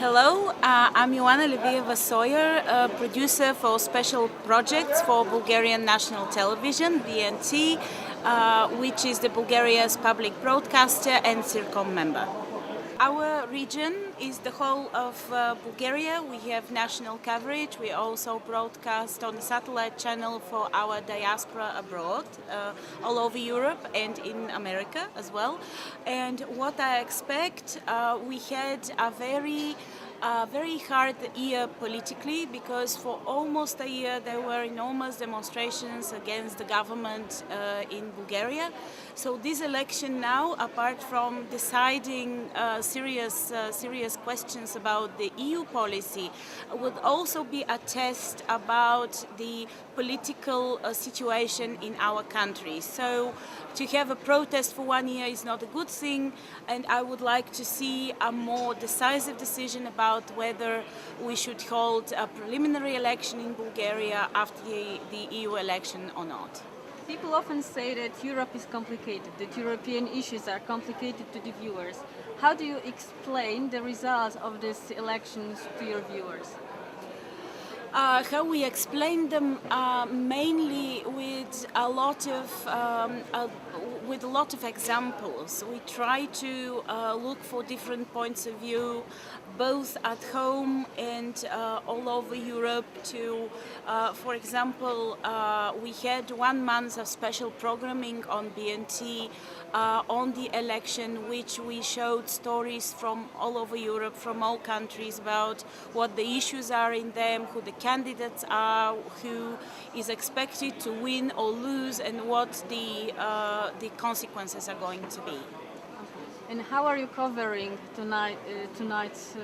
Hello, I'm Joana Levieva, producer for special projects for Bulgarian National Television, BNT, which is the Bulgaria's public broadcaster and CIRCOM member. Our region is the whole of Bulgaria. We have national coverage. We also broadcast on the satellite channel for our diaspora abroad, all over Europe and in America as well. And what I expect, we had a very hard year politically, because for almost a year there were enormous demonstrations against the government in Bulgaria. So this election now, apart from deciding serious questions about the EU policy, would also be a test about the political situation in our country. So to have a protest for 1 year is not a good thing, and I would like to see a more decisive decision about whether we should hold a preliminary election in Bulgaria after the EU election or not. People often say that Europe is complicated, that European issues are complicated to the viewers. How do you explain the results of these elections to your viewers? How we explain them mainly with a lot of examples. We try to look for different points of view, both at home and all over Europe. For example, we had 1 month of special programming on BNT on the election, which we showed stories from all over Europe, from all countries, about what the issues are in them, who the candidates are, who is expected to win or lose, and what the consequences are going to be. And how are you covering tonight's?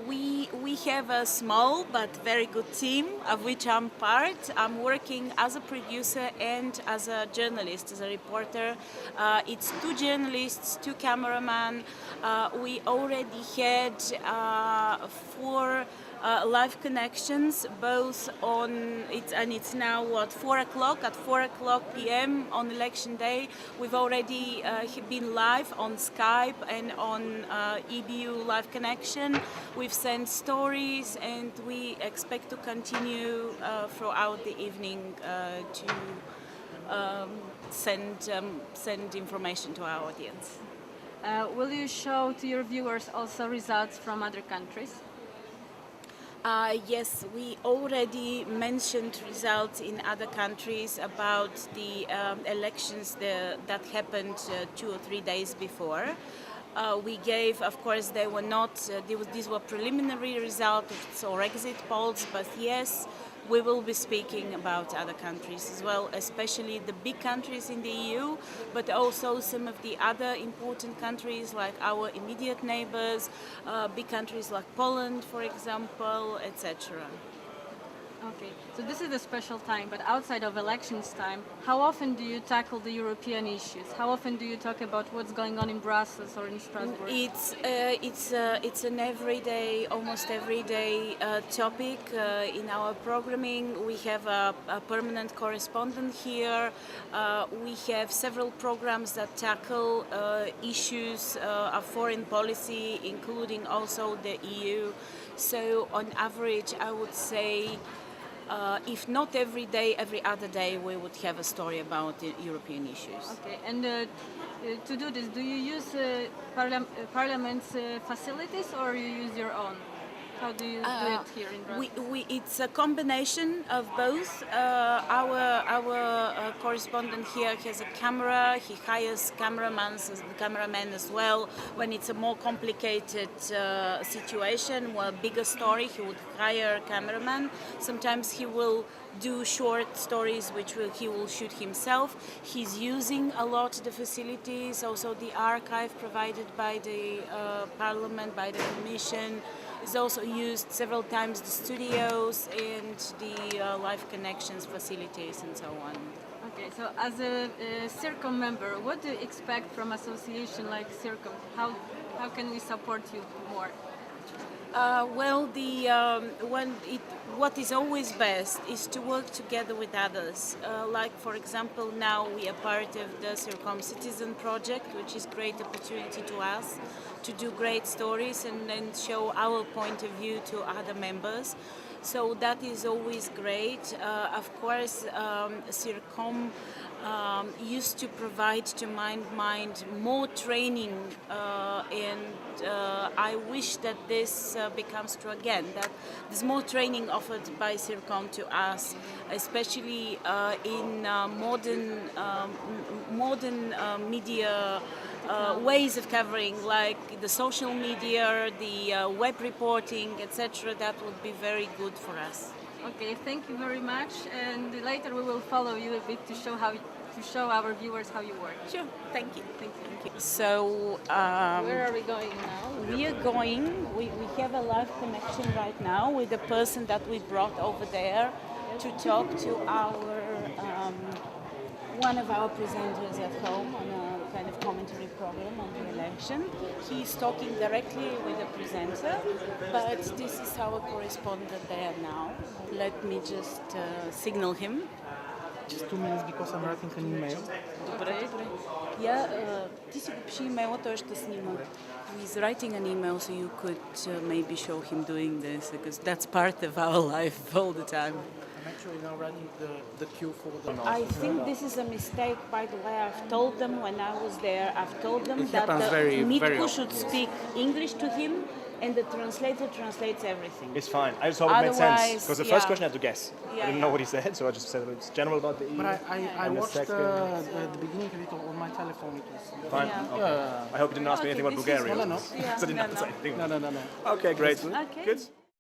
We have a small but very good team, of which I'm part. I'm working as a producer and as a journalist, as a reporter. It's 2 journalists, 2 cameramen. We already had 4 live connections, both on it, and it's now 4 o'clock. At 4 o'clock p.m. on election day, we've already been live on Skype and on EBU live connection. We've sent stories, and we expect to continue throughout the evening to send information to our audience. Will you show to your viewers also results from other countries? Yes, we already mentioned results in other countries about the elections that happened 2 or 3 days before. We gave, of course, they were not, these were preliminary results or exit polls, but yes, we will be speaking about other countries as well, especially the big countries in the EU, but also some of the other important countries like our immediate neighbors, big countries like Poland, for example, etc. Okay, so this is a special time, but outside of elections time, how often do you tackle the European issues? How often do you talk about what's going on in Brussels or in Strasbourg? It's an everyday, almost everyday topic in our programming. We have a permanent correspondent here. We have several programs that tackle issues of foreign policy, including also the EU. So on average, I would say, if not every day, every other day, we would have a story about the European issues. Okay, and to do this, do you use Parliament's facilities, or you use your own? How do you do it here in Brussels? It's a combination of both. Our correspondent here has a camera. He hires cameramen as well. When it's a more complicated situation, or a bigger story, he would hire a cameraman. Sometimes he will do short stories which he will shoot himself. He's using a lot of the facilities, also the archive provided by the Parliament, by the Commission. Is also used several times, the studios and the live connections facilities and so on. Okay, so as a CIRCOM member, what do you expect from association like CIRCOM? How can we support you more? What is always best is to work together with others. Like, for example, now we are part of the Circom Citizen project, which is great opportunity to us to do great stories and show our point of view to other members. So that is always great. Of course, Circom used to provide to my mind more training, and I wish that this becomes true again, that there's more training offered by Circom to us, especially in modern media ways of covering, like the social media, the web reporting, etc. That would be very good for us. Okay, thank you very much. And later we will follow you a bit to show our viewers how you work. Sure, thank you. So, where are we going now? we have a live connection right now with the person that we brought over there to talk to one of our presenters at home on a kind of commentary program on the election. He's talking directly with the presenter, but this is our correspondent there now. Let me just signal him. Just 2 minutes because I'm writing an email. Добре. Ти си го пиши имейла, той ще снима. He's writing an email, so you could maybe show him doing this, because that's part of our life all the time. I'm actually now writing the queue for the... I think this is a mistake, by the way. I've told them when I was there, that the Mitko should speak English to him, and the translator translates everything. It's fine. I just hope it made sense. Because the first question I had to guess. I didn't know what he said, so I just said it's general about the EU. But I watched the beginning of it on my telephone. It was fine. Yeah. Okay. I hope you didn't ask me anything about Bulgaria. No. So I didn't say anything. No. Okay, great. Okay. Good.